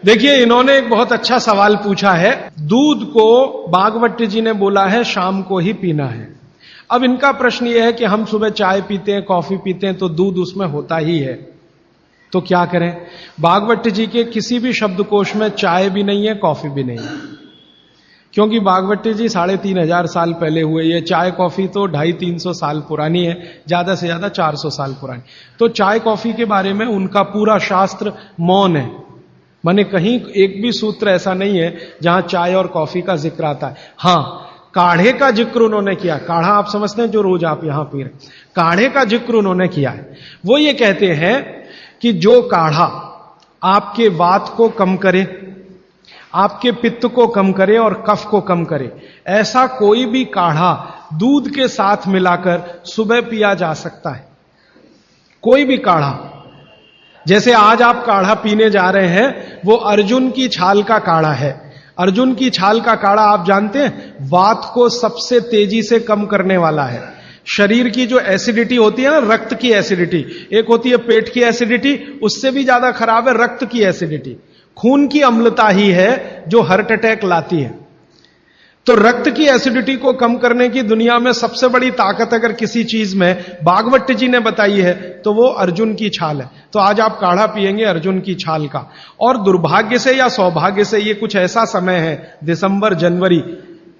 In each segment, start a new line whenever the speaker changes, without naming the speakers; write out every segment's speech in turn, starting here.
देखिए, इन्होंने एक बहुत अच्छा सवाल पूछा है। दूध को भागवत जी ने बोला है शाम को ही पीना है। अब इनका प्रश्न यह है कि हम सुबह चाय पीते हैं, कॉफी पीते हैं, तो दूध उसमें होता ही है, तो क्या करें? भागवत जी के किसी भी शब्दकोश में चाय भी नहीं है, कॉफी भी नहीं है, क्योंकि भागवत जी 3500 साल पहले हुए। ये चाय कॉफी तो 250-300 साल पुरानी है, ज्यादा से ज्यादा 400 साल पुरानी। तो चाय कॉफी के बारे में उनका पूरा शास्त्र मौन है, माने कहीं एक भी सूत्र ऐसा नहीं है जहां चाय और कॉफी का जिक्र आता है। हां, काढ़े का जिक्र उन्होंने किया। काढ़ा आप समझते हैं जो रोज आप यहां पी रहे, काढ़े का जिक्र उन्होंने किया है। वो ये कहते हैं कि जो काढ़ा आपके वात को कम करे, आपके पित्त को कम करे और कफ को कम करे, ऐसा कोई भी काढ़ा दूध के साथ मिलाकर सुबह पिया जा सकता है। कोई भी काढ़ा, जैसे आज आप काढ़ा पीने जा रहे हैं, वो अर्जुन की छाल का काढ़ा है। अर्जुन की छाल का काढ़ा आप जानते हैं, वात को सबसे तेजी से कम करने वाला है। शरीर की जो एसिडिटी होती है ना, रक्त की एसिडिटी, एक होती है पेट की एसिडिटी, उससे भी ज्यादा खराब है रक्त की एसिडिटी। खून की अम्लता ही है जो हार्ट अटैक लाती है। तो रक्त की एसिडिटी को कम करने की दुनिया में सबसे बड़ी ताकत अगर किसी चीज में भागवत जी ने बताई है तो वो अर्जुन की छाल है। तो आज आप काढ़ा पिएंगे अर्जुन की छाल का। और दुर्भाग्य से या सौभाग्य से ये कुछ ऐसा समय है, दिसंबर, जनवरी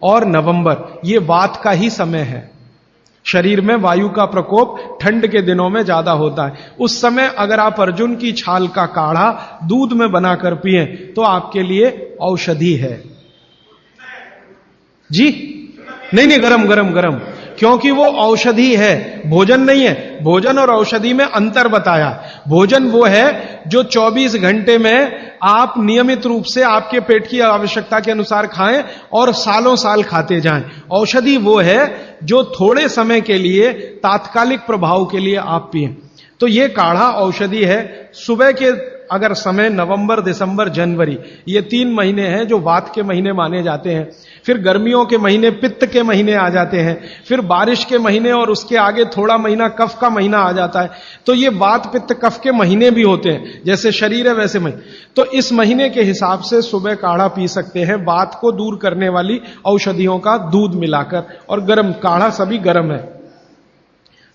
और नवंबर, ये वात का ही समय है। शरीर में वायु का प्रकोप ठंड के दिनों में ज्यादा होता है। उस समय अगर आप अर्जुन की छाल का काढ़ा दूध में बनाकर पिए तो आपके लिए औषधि है जी। नहीं, गरम गरम गरम, क्योंकि वो औषधि है, भोजन नहीं है। भोजन और औषधि में अंतर बताया। भोजन वो है जो 24 घंटे में आप नियमित रूप से आपके पेट की आवश्यकता के अनुसार खाएं और सालों साल खाते जाएं। औषधि वो है जो थोड़े समय के लिए, तात्कालिक प्रभाव के लिए आप पिएं। तो ये काढ़ा औषधि है। सुबह के अगर समय नवंबर, दिसंबर, जनवरी, ये 3 महीने हैं जो वात के महीने माने जाते हैं। फिर गर्मियों के महीने पित्त के महीने आ जाते हैं। फिर बारिश के महीने और उसके आगे थोड़ा महीना कफ का महीना आ जाता है। तो ये वात पित्त कफ के महीने भी होते हैं, जैसे शरीर है वैसे महीने। तो इस महीने के हिसाब से सुबह काढ़ा पी सकते हैं, वात को दूर करने वाली औषधियों का दूध मिलाकर। और गर्म काढ़ा सभी गर्म है,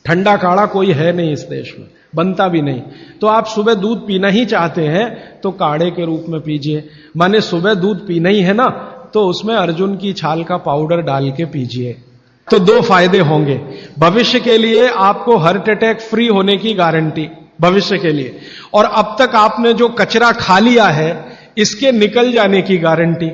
ठंडा काढ़ा कोई है नहीं इस देश में, बनता भी नहीं। तो आप सुबह दूध पीना ही चाहते हैं तो काढ़े के रूप में पीजिए। माने सुबह दूध पीना ही है ना, तो उसमें अर्जुन की छाल का पाउडर डाल के पीजिए। तो 2 फायदे होंगे। भविष्य के लिए आपको हार्ट अटैक फ्री होने की गारंटी, भविष्य के लिए। और अब तक आपने जो कचरा खा लिया है इसके निकल जाने की गारंटी,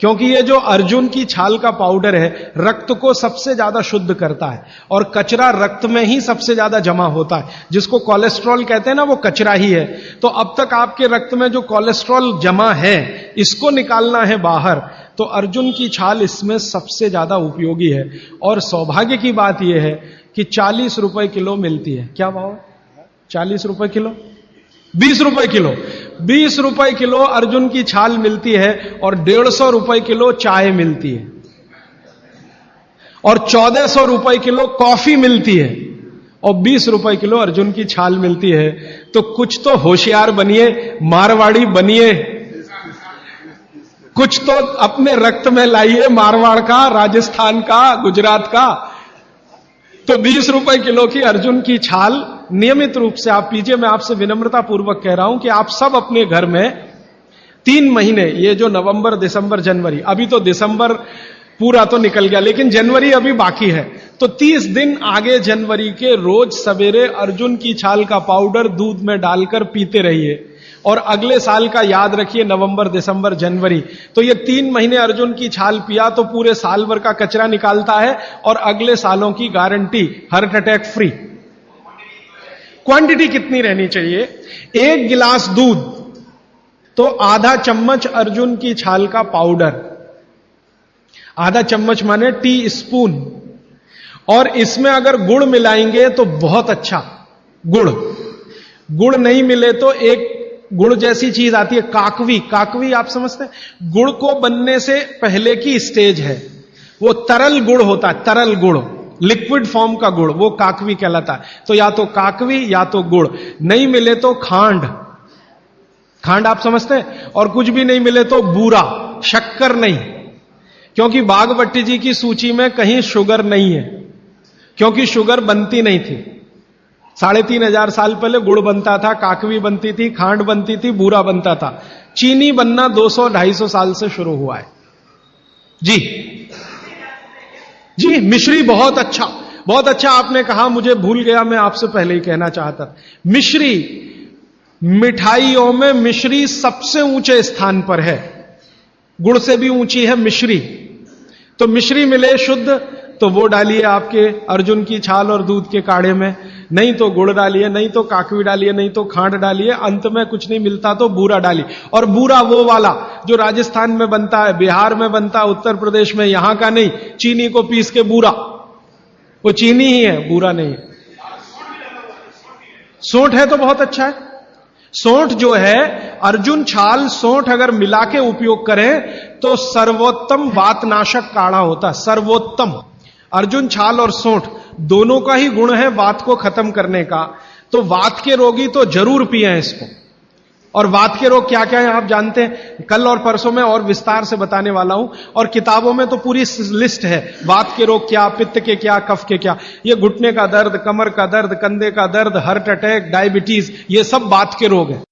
क्योंकि ये जो अर्जुन की छाल का पाउडर है रक्त को सबसे ज्यादा शुद्ध करता है। और कचरा रक्त में ही सबसे ज्यादा जमा होता है, जिसको कोलेस्ट्रॉल कहते हैं ना, वो कचरा ही है। तो अब तक आपके रक्त में जो कोलेस्ट्रॉल जमा है इसको निकालना है बाहर, तो अर्जुन की छाल इसमें सबसे ज्यादा उपयोगी है। और सौभाग्य की बात यह है कि 40 रुपए किलो मिलती है। क्या भाव? 40 रुपए किलो, 20 रुपए किलो। 20 रुपए किलो अर्जुन की छाल मिलती है और 150 रुपए किलो चाय मिलती है और 1400 रुपए किलो कॉफी मिलती है और 20 रुपए किलो अर्जुन की छाल मिलती है। तो कुछ तो होशियार बनिए, मारवाड़ी बनिए, कुछ तो अपने रक्त में लाइए, मारवाड़ का, राजस्थान का, गुजरात का। तो 20 रुपए किलो की अर्जुन की छाल नियमित रूप से आप पीजिए। मैं आपसे विनम्रता पूर्वक कह रहा हूं कि आप सब अपने घर में 3 महीने, ये जो नवंबर, दिसंबर, जनवरी, अभी तो दिसंबर पूरा तो निकल गया लेकिन जनवरी अभी बाकी है, तो 30 दिन आगे जनवरी के रोज सवेरे अर्जुन की छाल का पाउडर दूध में डालकर पीते रहिए। और अगले साल का याद रखिए, नवंबर, दिसंबर, जनवरी, तो ये 3 महीने अर्जुन की छाल पिया तो पूरे साल भर का कचरा निकालता है और अगले सालों की guarantee, heart attack free. Quantity कितनी रहनी चाहिए? 1 गिलास दूध तो आधा चम्मच अर्जुन की छाल का पाउडर, आधा चम्मच माने टी स्पून। और इसमें अगर गुड़ मिलाएंगे तो बहुत अच्छा। गुड़ नहीं मिले तो एक गुड़ जैसी चीज आती है, काकवी। काकवी आप समझते हैं? गुड़ को बनने से पहले की स्टेज है, वो तरल गुड़ होता है, तरल गुड़, लिक्विड फॉर्म का गुड़, वो काकवी कहलाता है। तो या तो काकवी या तो गुड़, नहीं मिले तो खांड। खांड आप समझते हैं? और कुछ भी नहीं मिले तो बूरा, शक्कर नहीं, क्योंकि बागवटी जी की सूची में कहीं शुगर नहीं है, क्योंकि शुगर बनती नहीं थी। 3500 साल पहले गुड़ बनता था, काकवी बनती थी, खांड बनती थी, बूरा बनता था। चीनी बनना 200-250 साल से शुरू हुआ है। जी जी, मिश्री बहुत अच्छा, बहुत अच्छा आपने कहा, मुझे भूल गया, मैं आपसे पहले ही कहना चाहता था। मिश्री, मिठाइयों में मिश्री सबसे ऊंचे स्थान पर है, गुड़ से भी ऊंची है मिश्री। तो मिश्री मिले शुद्ध तो वो डालिए आपके अर्जुन की छाल और दूध के काढ़े में, नहीं तो गुड़ डालिए, नहीं तो काकवी डालिए, नहीं तो खांड डालिए, अंत में कुछ नहीं मिलता तो बूरा डालिए। और बूरा वो वाला जो राजस्थान में बनता है, बिहार में बनता है, उत्तर प्रदेश में, यहां का नहीं, चीनी को पीस के बूरा, वो चीनी ही है, बूरा नहीं है। सोंठ है तो बहुत अच्छा है। सोंठ जो है, अर्जुन छाल सोंठ अगर मिला के उपयोग करें तो सर्वोत्तम वातनाशक काढ़ा होता है, सर्वोत्तम। अर्जुन छाल और सोंठ दोनों का ही गुण है वात को खत्म करने का, तो वात के रोगी तो जरूर पिए इसको। और वात के रोग क्या क्या है आप जानते हैं, कल और परसों में और विस्तार से बताने वाला हूं, और किताबों में तो पूरी लिस्ट है, वात के रोग क्या, पित्त के क्या, कफ के क्या। ये घुटने का दर्द, कमर का दर्द, कंधे का दर्द, हार्ट अटैक, डायबिटीज, ये सब वात के रोग है।